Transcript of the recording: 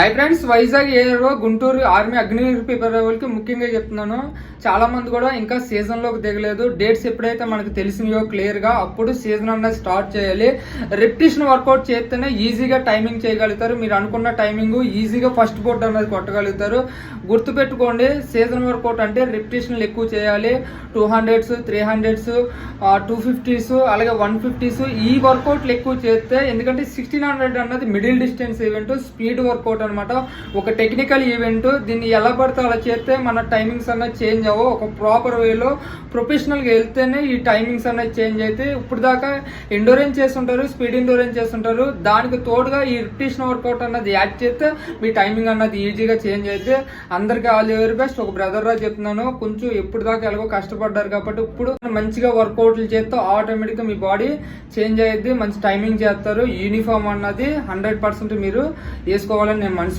Hi friends, Vizag ఏరో Guntur army Agniveer prepare వాళ్ళకి ముఖ్యంగా చెప్తున్నాను. చాలా మంది కూడా ఇంకా సీజన్ లోకి దిగలేదు. డేట్స్ ఎప్పుడైతే మనకు తెలిసినాయో క్లియర్ గా అప్పుడు సీజన్ అన్నది స్టార్ట్ చేయాలి. రిపిటేషన్ వర్కౌట్ చేస్తేనే ఈజీగా టైమింగ్ చేయగలుగుతారు. మీరు అనుకున్న టైమింగ్ ఈజీగా ఫస్ట్ బోర్డ్ అనేది కొట్టగలుగుతారు. గుర్తుపెట్టుకోండి, సీజన్ వర్కౌట్ అంటే రిపిటేషన్లు ఎక్కువ చేయాలి. 200s, 300s, 250s, అలాగే 150s ఈ వర్కౌట్లు ఎక్కువ చేస్తే, ఎందుకంటే 1600 అన్నది middle distance event, speed workout అనమాట. ఒక టెక్నికల్ ఈవెంట్. దీన్ని ఎలా పడితే అలా చేస్తే మన టైమింగ్స్ అన్నది చేంజ్ అవ్వవు. ఒక ప్రాపర్ వేలో ప్రొఫెషనల్గా వెళ్తేనే ఈ టైమింగ్స్ అనేది చేంజ్ అయితే. ఇప్పుడు దాకా ఎండోరెన్స్ చేస్తుంటారు, స్పీడ్ ఎండోరెన్స్ చేస్తుంటారు. దానికి తోడుగా ఈ రిపిటేషన్ వర్కౌట్ అన్నది యాడ్ చేస్తే మీ టైమింగ్ అన్నది ఈజీగా చేంజ్ అయితే. అందరికీ ఆల్ ఎవరి బెస్ట్. ఒక బ్రదర్ రా చెప్తున్నాను, కొంచెం ఎప్పుడు దాకా ఎలాగో కష్టపడ్డారు కాబట్టి ఇప్పుడు మంచిగా వర్కౌట్లు చేస్తే ఆటోమేటిక్గా మీ బాడీ చేంజ్ అయ్యిద్ది. మంచి టైమింగ్ చేస్తారు. యూనిఫామ్ అన్నది 100% మీరు వేసుకోవాలని నేను